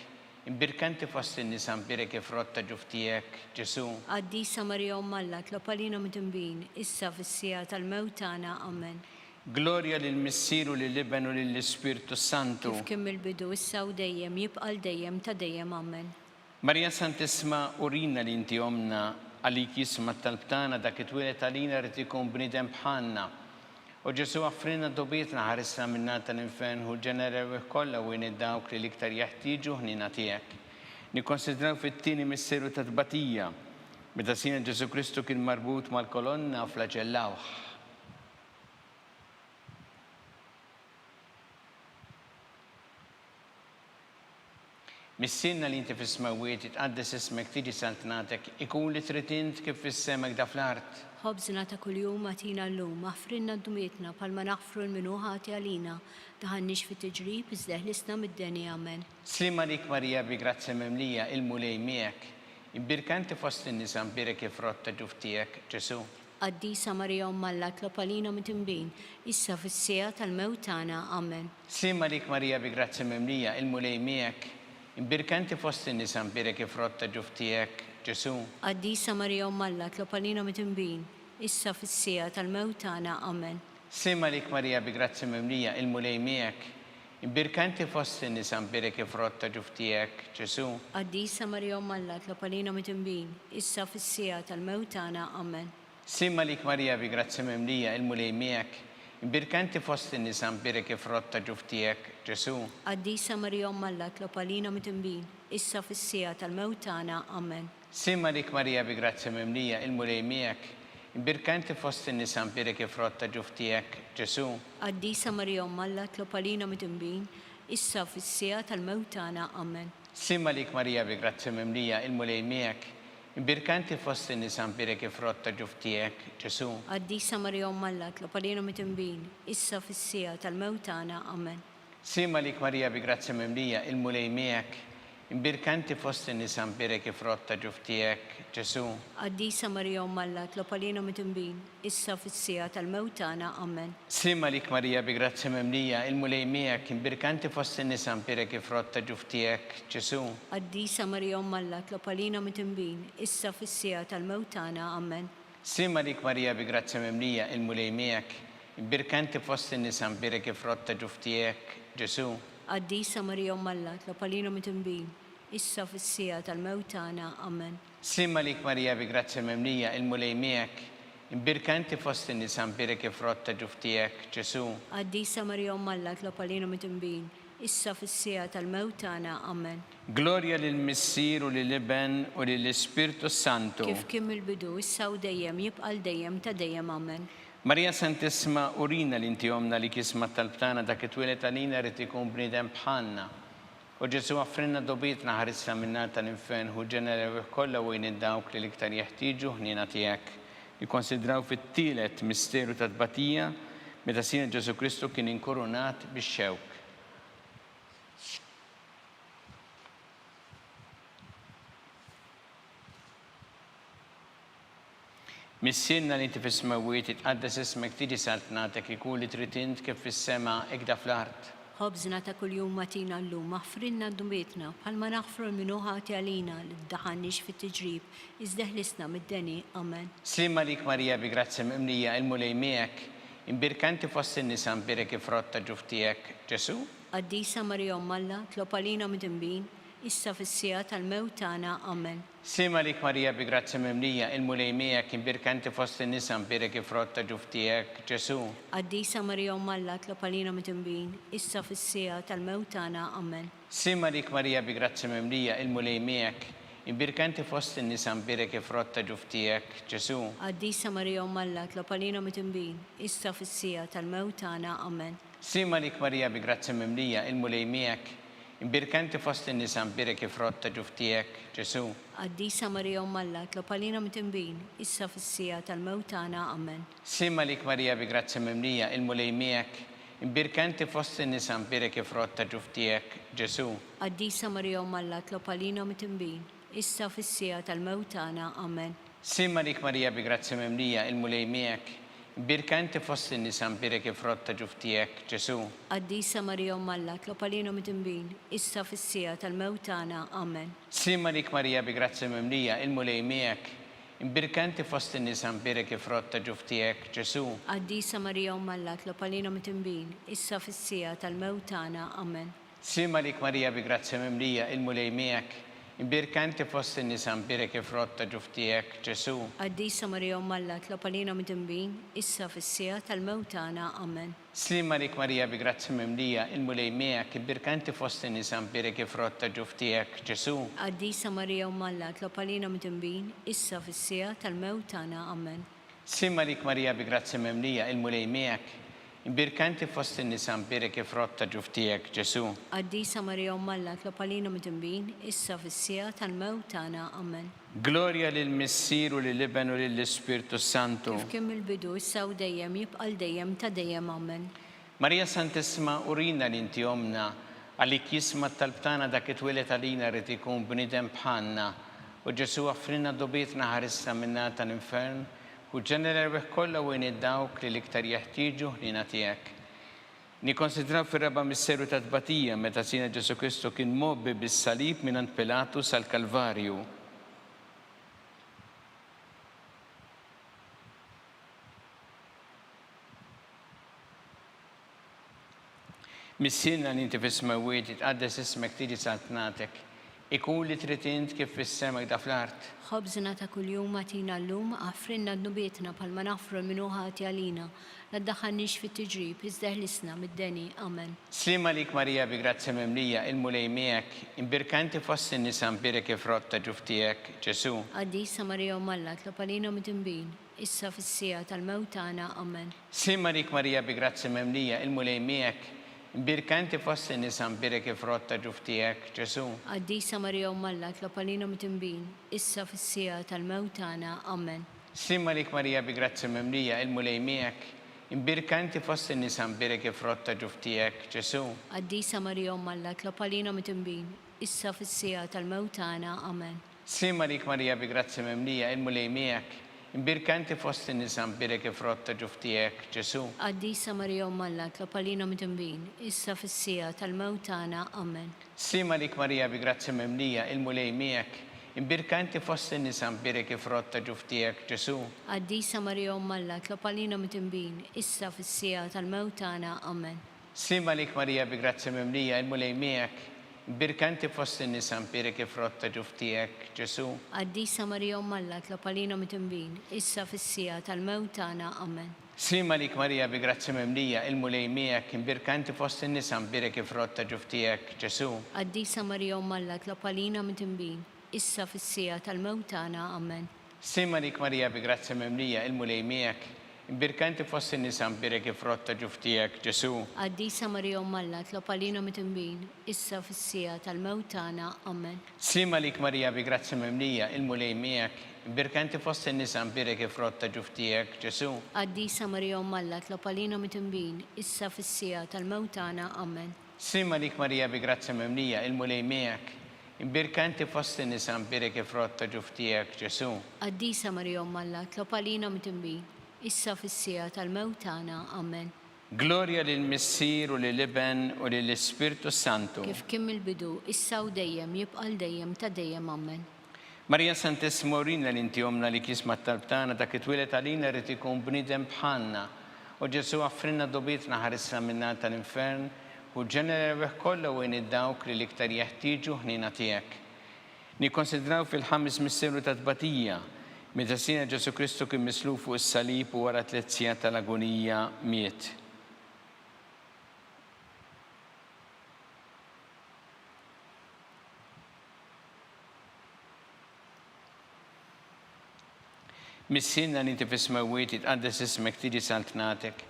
imbirkanti fost in-nisa mbirek frott ta' ġuf tiegħek, Ġesu. Qaddisa Marija Umm Alla, tlob għalina mitnbin, issa fis-sija tal-mewt tagħna. Amen. Gloria lill-Missieru lill-Iben u lill-Ispirtu Santu. Kif kemm il-bidu issa u dejjem jibqa' dejjem ta' dejjem. Amen. Marija Santisma urina li inti omna għalik jisma tal-btana dak it-twilet għalina rrid ikun bniedem bħalna. U Ġesu għaffrina dobietna ħarisna minna tal-infern u ġenerew kollha u dawk li l-iktar jeħtieġu ħnina tiegħek. Nikkonsidraw fit-tieni missieru ta' tbatija meta sina Ġesu Kristu kien marbut mal-kolonna u flagellawh. Missinna li inti fis-smawiet itqaddes ismek tiġi santnatek ikun li trid int kif fis-semek da fl-art. Ħobżna ta' kuljum għatina llum, aħfrinna d-dumietna palma naħfru l-minuħati għalina, taħannix fit-tiġrib iżdeħlisna mid-deni. Amen. Slima lik Marija bi grazzi mimlija il-mulej miegħek, imbirkanti fost in-nisa mbirek frott ta' ġuf tiegħek, Ġesu. Qaddisa Marija Umm Alla, tlob għalina mitnbin, issa fis-sija tal-mewt tagħna. Amen. Slima lik Marija bi grazzi mimlija il-mulej miegħek, imbirkanti fost in-nisa mbirek frott ta' ġuf tiegħek, Ġesu. Qaddisa Marija Umm Alla, tlob għalina mitnbin, issa fis-sija tal-mewt tagħna. Amen. Sima lik Marija bi grazzi mimlija il-mulej miegħek, imbirkanti fost in-nisa mbirek frott ta' ġuf tiegħek, Ġesu. Qaddisa Marija Umm Alla, tlob għalina mitnbin, issa fis-sija tal-mewt tagħna. Amen. Sima lik Marija bi grazzi mimlija il-mulej miegħek, imbirkanti fost in-nisa mbirek frott ta' ġuf tiegħek, Ġesu. Qaddisa Marija Umm Alla, tlob għalina mitnbin, issa fis-sija tal-mewt tagħna. Amen. Sima lik Marija bi grazzi mimlija il-mulej miegħek, imbirkanti fost in-nisa mbirek frott ta' ġuf tiegħek, Ġesu. Qaddisa Marija Umm Alla, tlob għalina mitnbin, issa fis-sija tal-mewt tagħna. Amen. Sima lik Marija bi grazzi mimlija il-mulej miegħek, imbirkanti fost in-nisa mbirek frott ta' ġuf tiegħek, Ġesu. Qaddisa Marija Umm Alla, tlob għalina mitnbin, issa fis-sija tal-mewt tagħna. Amen. Sima lik Marija bi grazzi mimlija il-mulej miegħek, imbirkanti fost in-nisa mbirek frott ta' ġuf tiegħek, Ġesu. Qaddisa Marija Umm Alla, tlob għalina mitnbin, issa fis-sija tal-mewt tagħna. Amen. Sima lik Marija bi grazzi mimlija il-mulej miegħek, imbirkanti fost in-nisa mbirek frott ta' ġuf tiegħek, Ġesu. Qaddisa Marija Umm Alla, tlob għalina mitnbin, issa fis-sija tal-mewt tagħna. Amen. Sima lik Marija bi grazzi mimlija il-mulej miegħek, imbirkanti fost in-nisa mbirek frott ta' ġuf tiegħek, Ġesu. Qaddisa Marija Umm Alla, tlob għalina mitnbin, issa fis-sija tal-mewt tagħna. Amen. Sima lik Marija bi grazzi mimlija il-mulej miegħek, imbirkanti fost in-nisa mbirek frott ta' ġuf tiegħek, Ġesu. Qaddisa Marija Umm Alla, tlob għalina mitnbin, issa fis-sija tal-mewt tagħna. Amen. Gloria lill-Missieru lill-Iben u lill-Ispirtu Santu. Kif kien il-bidu issa u dejjem jibqa' dejjem ta' dejjem. Amen. Marija Santisma urina li inti omna li kisma tal-btana dak it-twilet għalina rrid ikun bniedem bħalna. U Ġesu għaffrinna dobietna ħarisna minna tal-infern u ġenerew kollha u dawk li l-iktar jeħtieġu ħnina tiegħek. Jikkonsidraw fit-tielet misteru ta' tbatija meta sina Ġesu Kristu kien inkurunat bix-xewk. Missinna li inti fis-smawiet itqaddes ismek tiġi santnatek ikun li trid int kif fis-sema hekk da fl-art. Ħobżna ta' kuljum għatina llum, aħfrinna d-dumietna bħalma naħfru l-minuħati għalina li ddaħannix fit-tiġrib, iżdeħlisna mid-deni. Amen. Slima lik Marija bi grazzi mimlija il-mulej miegħek, imbirkanti fost in-nisa mbirek frott ta' ġuf tiegħek, Ġesu. Qaddisa Marija Umm Alla, tlob għalina mitnbin, issa fis-sija tal-mewt tagħna. Amen. Sima lik Marija bi grazzi mimlija, il-mulejmija kien birkanti fost in-nisa mbirek frott ta' ġuftijek, Ġesu. Qaddisa Marija Umm Alla tlob għalina mitnbin, issa fis-sija tal-mewt tagħna. Amen. Sima lik Marija bi grazzi mimlija, il-mulejmija imbirkanti fost in-nisa mbirek frott ta' ġuftijek, Ġesu. Qaddisa Marija Umm Alla tlob għalina mitnbin, issa fis-sija tal-mewt tagħna. Amen. Sima lik Marija bi grazzi mimlija, il-mulejmija imbirkanti fost in-nisa mbirek frott ta' ġuftijek, Ġesu. Qaddisa Marija Umm Alla tlob għalina mitnbin, issa fis-sija tal-mewt tagħna. Amen. Sima lik Marija bi grazzi mimlija, il-mulejmijak imbirkanti fost in-nisa mbirek frott ta' ġuftijek, Ġesu. Qaddisa Marija Umm Alla tlob għalina mitnbin, issa fis-sija tal-mewt tagħna. Amen. Sima lik Marija bi grazzi mimlija, il-mulejmijak imbirkanti fost in-nisa mbirek frott ta' ġuftijek, Ġesu. Qaddisa Marija Umm Alla tlob għalina mitnbin, issa fis-sija tal-mewt tagħna. Amen. Sima lik Marija bi grazzi mimlija, il-mulejmijak imbirkanti fost in-nisa mbirek frott ta' ġuftijek, Ġesu. Qaddisa Marija Umm Alla tlob għalina mitnbin, issa fis-sija tal-mewt tagħna. Amen. Sima lik Marija bi grazzi mimlija, il-mulejmijak imbirkanti fost in-nisa mbirek frott ta' ġuftijek, Ġesu. Qaddisa Marija Umm Alla tlob għalina mitnbin, issa fis-sija tal-mewt tagħna. Amen. Sima lik Marija bi grazzi mimlija, il-mulejmijak imbirkanti fost in-nisa mbirek frott ta' ġuftijek, Ġesu. Qaddisa Marija Umm Alla tlob għalina mitnbin, issa fis-sija tal-mewt tagħna. Amen. Sima lik Marija bi grazzi mimlija, il-mulejmijak imbirkanti fost in-nisa mbirek frott ta' ġuftijek, Ġesu. Qaddisa Marija Umm Alla tlob għalina mitnbin, issa fis-sija tal-mewt tagħna. Amen. Gloria lill-Missier u lill-Iben u lill-Ispirtu Santu. Kif kien mill-bidu issa u dejjem jibqal dejjem ta' dejjem. Amen. Marija Santissima, urina li inti omna, għalik jisma tal-btana dak it-twilet għalina rrit ikun bnidem bħanna, u Ġesu għaffrinna dobietna ħarissa minna tal-infern, u ġenera rebeħ kolla u id-dawk li liktar jeħtieġu li natijek. Nikonsidraw fil-raba misseru ta' tbatija meta sina Ġesu Kristu kien mobbi bis-salib minant Pilatus għal-Kalvarju. Missirna li inti fis-smawiet tqaddes ismek tiġi saltnatek. Ikun li tritint kif fis-semek da fl-art. Ħobżna ta' kuljum atina llum għafrinna d-nubietna palma nafru l-minuħati għalina. La ddaħħalniex fit-tiġrib, iżda ħlisna mid-deni. Amen. Slima lik Marija bi grazzi mimlija, il-mulejmijak, imbirkanti fost in-nisa mbirek frott ta' ġuftijek, Ġesu. Qaddisa Marija Umm Alla tlob għalina mitnbin, issa fis-sija tal-mewt tagħna. Amen. Slima lik Marija bi grazzi mimlija, il-mulejmijak, imbirkanti fost in-nisa mbirek frott ta' ġuftijek, Ġesu. Qaddisa Marija Umm Alla tlob għalina mitnbin, issa fis-sija tal-mewt tagħna. Amen. Slima lik Marija bi grazzi mimlija, il-mulejmijak, imbirkanti fost in-nisa mbirek frott ta' ġuftijek, Ġesu. Qaddisa Marija Umm Alla tlob għalina mitnbin, issa fis-sija tal-mewt tagħna. Amen. Slima lik Marija bi grazzi mimlija, il-mulejmijak, imbirkanti fost in-nisa mbirek frott ta' ġuftijek, Ġesu. Qaddisa Marija Umm Alla tlob għalina mitnbin, issa fis-sija tal-mewt tagħna. Amen. Slima lik Marija bi grazzi mimlija, il-mulejmijak, imbirkanti fost in-nisa mbirek frott ta' ġuftijek, Ġesu. Qaddisa Marija Umm Alla tlob għalina mitnbin, issa fis-sija tal-mewt tagħna. Amen. Slima lik Marija bi grazzi mimlija, il-mulejmijak, imbirkanti fost in-nisa mbirek frott ta' ġuftijek, Ġesu. Qaddisa Marija Umm Alla tlob għalina mitnbin, issa fis-sija tal-mewt tagħna. Amen. Slima lik Marija bi grazzi mimlija, il-mulejmijak, imbirkanti fost in-nisa mbirek frott ta' ġuftijek, Ġesu. Qaddisa Marija Umm Alla tlob għalina mitnbin, issa fis-sija tal-mewt tagħna. Amen. Slima lik Marija bi grazzi mimlija, il-mulejmijak, imbirkanti fost in-nisa mbirek frott ta' ġuftijek, Ġesu. Qaddisa Marija Umm Alla tlob għalina mitnbin, issa fis-sija tal-mewt tagħna. Amen. Slima lik Marija bi grazzi mimlija, il-mulejmijak, imbirkanti fost in-nisa mbirek frott ta' ġuftijek, Ġesu. Qaddisa Marija Umm Alla tlob għalina mitnbin, issa fis-sija tal-mewt tagħna. Amen. Slima lik Marija bi grazzi mimlija, il-mulejmijak, imbirkanti fost in-nisa mbirek frott ta' ġuftijek, Ġesu. Qaddisa Marija Umm Alla tlob għalina mitnbin, issa fis-sija tal-mewt tagħna. Amen. Gloria lill-Missier u lill-Iben u lill-Ispirtu Santu. Kif kien mill-bidu, issa u dejjem jibqal dejjem ta' dejjem. Amen. Marija Santissima, urina li inti omna li kisma tal-btana dak it-twilet għalina rrit ikun bnidem bħanna, u Ġesu għaffrinna dobietna ħarissa minna tal-infern, u ġenerew kollha u id-dawk li l-iktar jeħtieġu ħnina tiegħek. Nikkonsidraw fil-ħames misteru ta' tbatija meta Sina Ġesu Kristu kien misluf fuq is-salib u wara 3 sigħat tal-agonija miet. Missinna li inti fis-smewwiet jitqaddes ismek tiġi saltnatek,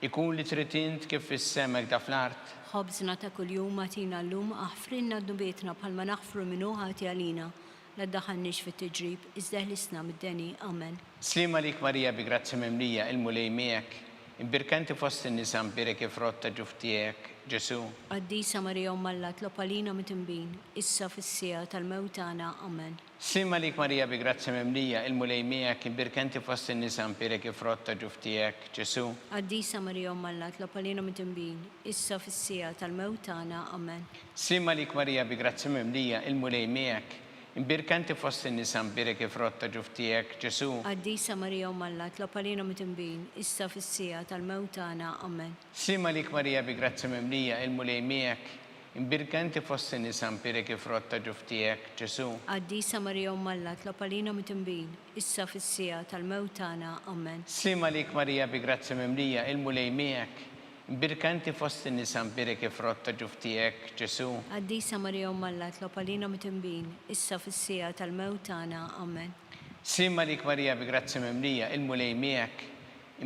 ikun li trid int kif fis-semek da fl-art. ħobżna ta' kuljum atina llum aħfrilna d-nubietna bħalma naħfru minnu ħati għalina. La ddaħħalniex fit-tiġrib, iżda ħlisna mid-deni. Amen. Slima lik Marija bi grazzi mimlija il-mulej miegħek, imbirkanti fost in-nisa mbirek frott ta' ġuftijek, Ġesu. Qaddisa Marija Umm Alla tlopalina mit-imbin, issa fis-sija tal-mewt tagħna. Amen. Slima lik Marija bi grazzi mimlija il-mulej miegħek, imbirkanti fost in-nisa mbirek frott ta' ġuftijek, Ġesu. Qaddisa Marija Umm Alla tlopalina mit-imbin, issa fis-sija tal-mewt tagħna. Amen. Slima lik Marija bi grazzi mimlija il-mulej miegħek, imbirkanti fost in-nisa mbirek frott ta' ġuftijek, Ġesu. Qaddisa Marija Umm Alla tlopalina mit-imbin, issa fis-sija tal-mewt tagħna. Amen. Slima lik Marija bi grazzi mimlija il-mulej miegħek, imbirkanti fost in-nisa mbirek frott ta' ġuftijek, Ġesu. Qaddisa Marija Umm Alla tlopalina mit-imbin, issa fis-sija tal-mewt tagħna. Amen. Slima lik Marija bi grazzi mimlija il-mulej miegħek, imbirkanti fost in-nisa mbirek frott ta' ġuftijek, Ġesu. Qaddisa Marija Umm Alla tlopalina mit-imbin, issa fis-sija tal-mewt tagħna. Amen. Slima lik Marija bi grazzi mimlija il-mulej miegħek,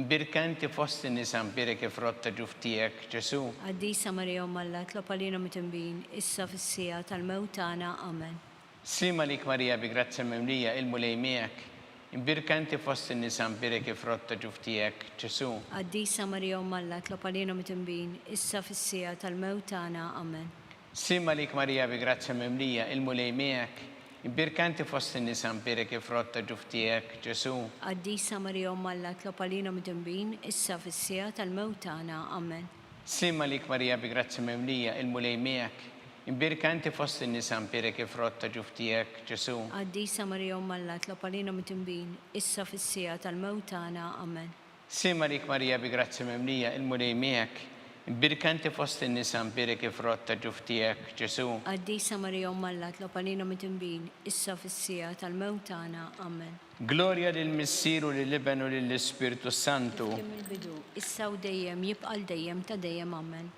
imbirkanti fost in-nisa mbirek frott ta' ġuftijek, Ġesu. Qaddisa Marija Umm Alla tlopalina mit-imbin, issa fis-sija tal-mewt tagħna. Amen. Slima lik Marija bi grazzi mimlija il-mulej miegħek, imbirkanti fost in-nisa mbirek frott ta' ġuftijek, Ġesu. Qaddisa Marija Umm Alla tlopalina mit-imbin, issa fis-sija tal-mewt tagħna. Amen. Slima lik Marija bi grazzi mimlija il-mulej miegħek, imbirkanti fost in-nisa mbirek frott ta' ġuftijek, Ġesu. Qaddisa Marija Umm Alla tlopalina mit-imbin, issa fis-sija tal-mewt tagħna. Amen. Slima lik Marija bi grazzi mimlija il-mulej miegħek, imbirkanti fost in-nisa mbirek frott ta' ġuftijek, Ġesu. Qaddisa Marija Umm Alla tlopalina mit-imbin, issa fis-sija tal-mewt tagħna. Amen. Slima lik Marija bi grazzi mimlija il-mulej miegħek, imbirkanti fost in-nisa mbirek frott ta' ġuftijek, Ġesu. Qaddisa Marija Umm Alla tlopalina mit-imbin, issa fis-sija tal-mewt tagħna. Amen. Gloria lill-Missieru lill-Iben u lill-Ispirtu Santu. Kim il-bidu, issa u dejjem jibqal dejjem ta' dejjem. Amen.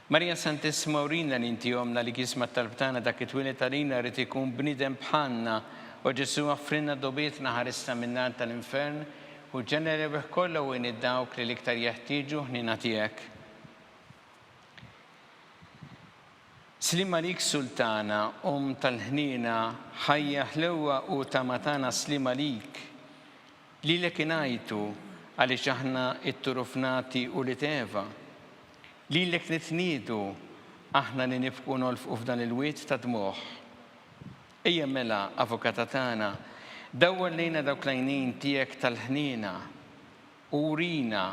Marija Santissima urina li inti jomna li kisma tal-btana dak it-twilet għalina rrid ikun bniedem bħalna u Ġesu għaffrinna dobietna ħarista minnan tal-infern u ġenerew kollha u id-dawk li l-iktar jeħtieġu ħnina tiegħek. Slima lik Sultana, tal-ħnina, ħajja ħlewwa u tamatana slima lik. Lilek ingħajtu għaliex aħna it-turufnati u li teva. Lilek nitniedu aħna li nifqu nolfqu f'dan il-wiet ta' dmuħ. Ejja mela, avukata tagħna, dawwar lejna dawk l-għajnejn tiegħek tal-ħnina u urina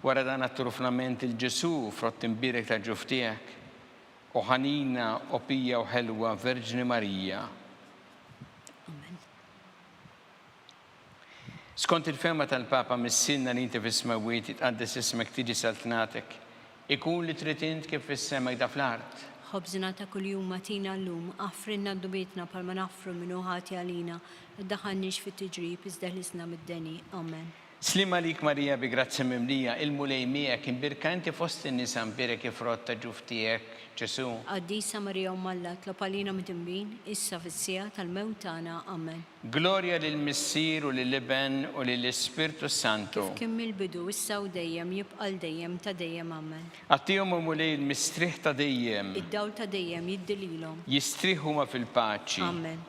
wara dan at-turufnament il-Ġesu frott imbirek ta' ġuftijek. U ħanina u pija u ħelwa Verġni Marija. Amen. Skont il-fema tal-Papa mis-sinna li inti fis-smewwiet jitqaddes ismek tiġi saltnatek, ikun li trid int kif fis-semek da fl-art. ħobżna ta' kuljum atina llum aħfrilna d-dubietna bħalma naħfru minnu ħati għalina. Ddaħħalniex fit-tiġrib, iżda ħlisna mid-deni. Amen. Slima lik Marija bi grazzi mimlija il-mulej miegħek imbirkanti fost in-nisa mbirek frott ta' ġuftijek, Ġesu. Qaddisa Marija Umm Alla tlopalina mit-imbin, issa fis-sija tal-mewt tagħna. Amen. Gloria lill-Missier u lill-Iben u lill-Ispirtu Santu. Kif kien mill-bidu, issa u dejjem jibqal dejjem ta' dejjem. Amen. Għattihom u mulej il-mistriħ ta' dejjem. Id-dawl ta' dejjem jiddililhom. Jistriħu ma fil-paċi. Amen.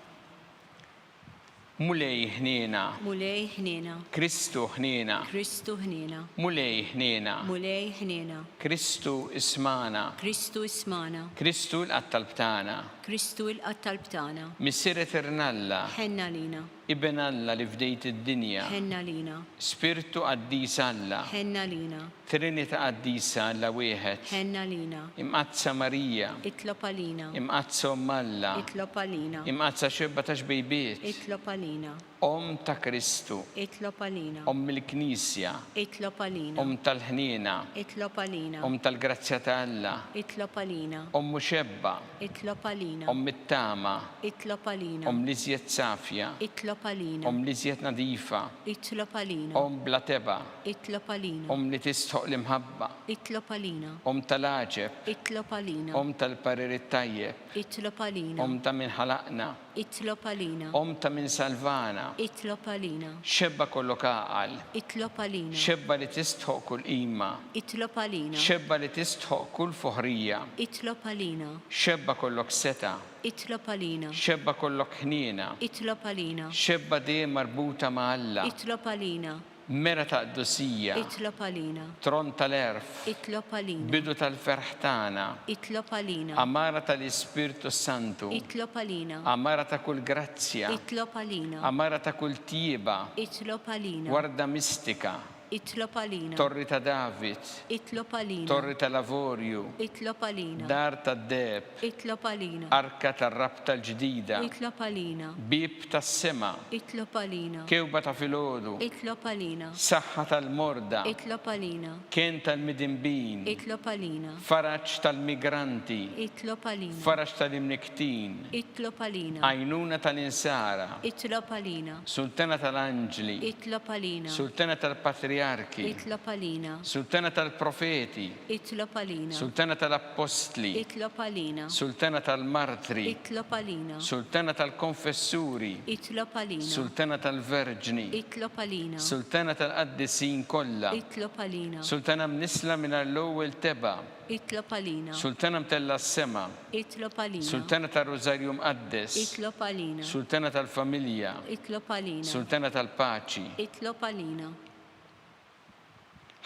Mulej ħnina. Mulej ħnina. Kristu ħnina. Kristu ħnina. Mulej ħnina. Mulej ħnina. Kristu ismana. Kristu ismana. Kristu l-qattalbtana. Kristu l-qattalb tagħna. Missier Eternalla. Ħenna lina. Iben Alla li fdejt id-dinja. Ħenna lina. Spiritu qaddis Alla. Ħenna lina. Trinita qaddisa Alla wieħed. Ħenna lina. Imqazza Marija. Itlob għalina. Imqazza Umm Alla. Itlob għalina. Imqazza xebba ta' xbejbiet. Itlob għalina. ta' Kristu, itlob għalina, il-Knisja, itlob għalina, tal-ħnina, itlob għalina, tal-grazzja ta' Alla, itlob għalina, Muxebba, itlob għalina, it-tama, itlob għalina, l-iżjed safja, itlob għalina, l-iżjed nadifa, itlob għalina, bla teba, itlob għalina, li tistħoq l-imħabba, itlob għalina, tal-aġeb, itlob għalina, tal-parir it-tajjeb, itlob għalina, ta' min ħalaqna, itlob għalina, ta' min salvana, itlob għalina, xebba kollok għaqal, itlob għalina, xebba li tistħoq kull qima, itlob għalina, xebba li tistħoq kull fuħrija, itlob għalina, xebba kollok seta, itlob għalina, xebba kollok ħnina, itlob għalina, xebba di marbuta ma' Alla, itlob għalina, mera ta' qdusija, itlob għalina, tron tal-erf, itlob għalina, bidu tal-ferħtana, itlob għalina, amara tal-Ispirtu Santu, itlob għalina, amara ta' kull grazzja, itlob għalina, amara ta' kull tieba, itlob għalina, warda mistika, itlob għalina, torri ta' David, itlob għalina, torri ta' lavorju, itlob għalina, dar ta' deb, itlob għalina, arka ta' rab tal-ġdida, itlob għalina, bib ta' sema, itlob għalina, kewba ta' filodu, itlob għalina, saħħa tal-morda, itlob għalina, kien tal-midinbin, itlob għalina, faraċ tal-migranti, itlob għalina, faraċ tal-imniktin, itlob għalina, għajnuna tal-insara, itlob għalina, sultana tal-anġli, itlob għalina, sultana tal-patriarki, itlob għalina, sultana tal-profeti, itlob għalina, sultana tal-apostli, itlob għalina, sultana tal-martri, itlob għalina, sultana tal-konfessuri, itlob għalina, sultana tal-verġni, itlob għalina, sultana tal-qaddisin kollha, itlob għalina, sultana mnisla minn l-ewwel teba, itlob għalina, sultana mtella s-sema, itlob għalina, sultana tal-Rożarju Mqaddes, itlob għalina, sultana tal-familja, itlob għalina, sultana tal-paċi, itlob għalina,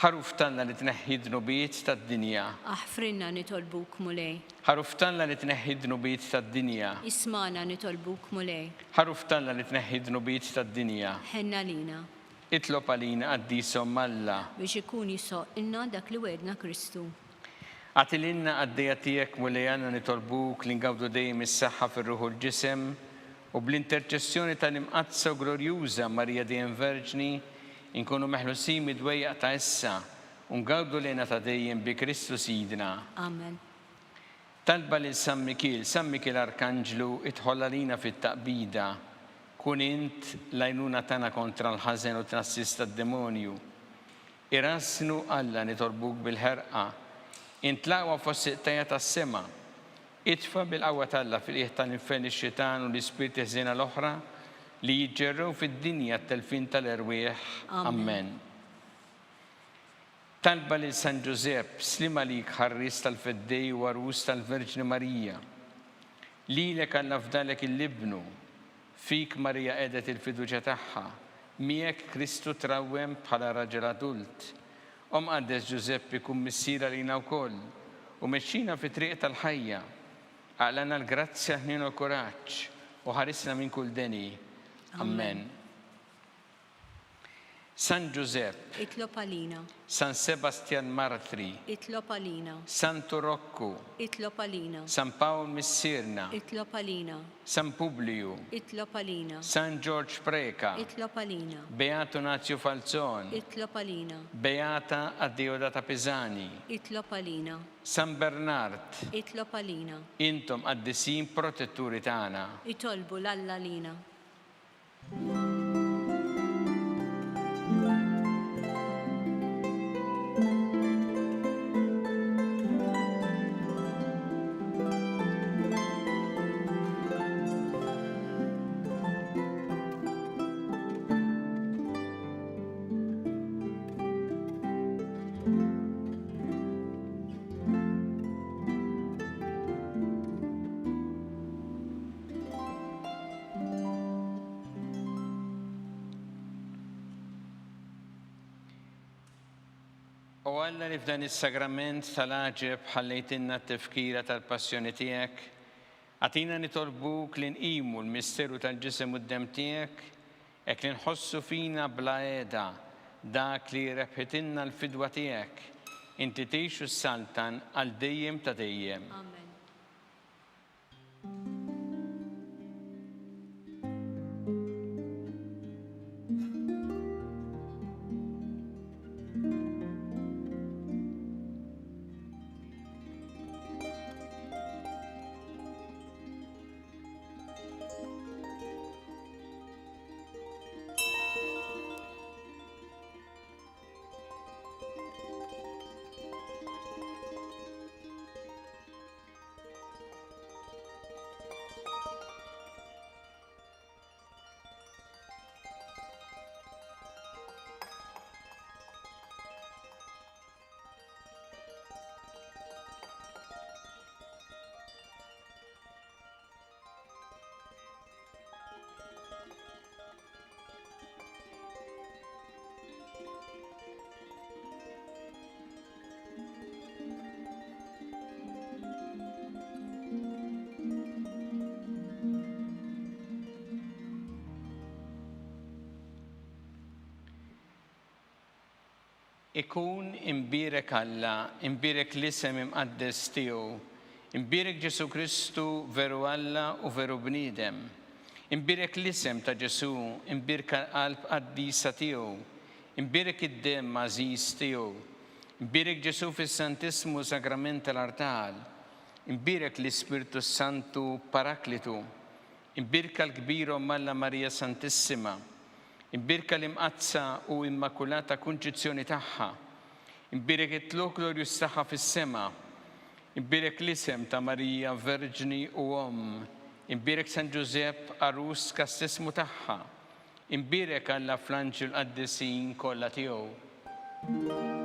ħaruf tanna li tneħħi dnubiet tad-dinja, aħfrinna nitolbuk mulej, ħaruf tanna li tneħħi dnubiet tad-dinja, ismana nitolbuk mulej, ħaruf tanna li tneħħi dnubiet tad-dinja, ħenna lina, itlob għalina għaddisom Alla, biex ikun jisoq inna dak li wedna Kristu. għatilinna għaddejja tiegħek mulej għandna nitolbuk li ngawdu dejjem is-saħħa fir-ruħu l-ġisem u bl-interċessjoni tal-imqazza u glorjuża Marija dejjem Verġni inkunu meħlusin midwejjaq ta' issa u ngawdu lejna ta' dejjem bi Kristu Sidna. Amen. Talba lil San Mikil Arkanġlu idħol għalina fit-taqbida, kun int l-għajnuna tagħna kontra l-ħażen u tnassis tad-demonju. Irasnu Alla nitolbuk bil-ħerqa, intlaqwa fost tajja tas-sema, itfa bil-qawwa tal-Alla fil-qiegħ tal-infern ix-xitan u l-ispirti ħżiena l-oħra li jiġġerrew fid-dinja t-telfin tal-erwieħ. Amen. Talba lil San Giuseppe, slima lik ħarris tal-feddej u għarus tal-Verġni Marija. Lilek Alla fdalek il-libnu, fik Marija edet il-fiduċja tagħha, miegħek Kristu trawwem bħala raġel adult. Qaddes Giuseppe kun missiera lina wkoll u mexxina fi triq tal-ħajja. Għaqlana l-grazzja ħnien u kuraġġ u ħarisna minn kull deni. Amen. San Giuseppe, itlob għalina, San Sebastian Martri, itlob għalina, Santo Rocco, itlob għalina, San Paul Missirna, itlob għalina, San Publiu, itlob għalina, San George Preka, itlob għalina, Beato Nazio Falzon, itlob għalina, Beata Addeodata Pisani, itlob għalina, San Bernard, itlob għalina, intom għaddisin protetturi tagħna. itolbu l-Alla lina. U Alla li f'dan is-sagrament tal-aġeb ħallejtinna t-tifkira tal-passjoni tiegħek, għatina nitolbuk li nqimu l-misteru tal-ġisem u d-dem tiegħek, hekk li nħossu fina bla qiegħda dak li rebħitilna l-fidwa tiegħek, inti tgħixu s-saltan għal dejjem ta' dejjem. Amen. ikun imbirek Alla, imbirek l-isem imqaddes tiegħu, imbirek Ġesu Kristu veru Alla u veru bniedem. Imbirek l-isem ta' Ġesu, imbirek qalb qaddisa tiegħu, imbirek id-dem għażiż tiegħu, imbirek Ġesu fis-Santismu Sagrament tal-Artal, imbirek l-Ispirtu Santu Paraklitu, imbirka l-kbira Alla Marija Santissima, imbirka l-imqazza u immakulata kunċizzjoni tagħha, imbirek it-tluq glorjus tagħha fis-sema, imbirek l-isem ta' Marija Verġni u imbirek San Ġusepp arus kastesmu tagħha, imbirek Alla fl-anġel qaddisin kollha tiegħu.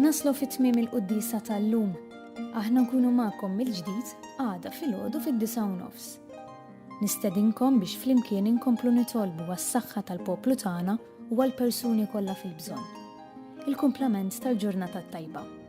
Naslu fit-tmiem il-quddisa tal-lum. Aħna nkunu magħkom mill-ġdid għada filgħodu fid-9:30. Nistedinkom biex flimkien inkomplu nitolbu għas-saħħa tal-poplu tagħna u għall-persuni kollha fil-bżonn. Il-kumplament tal-ġurnata tajba.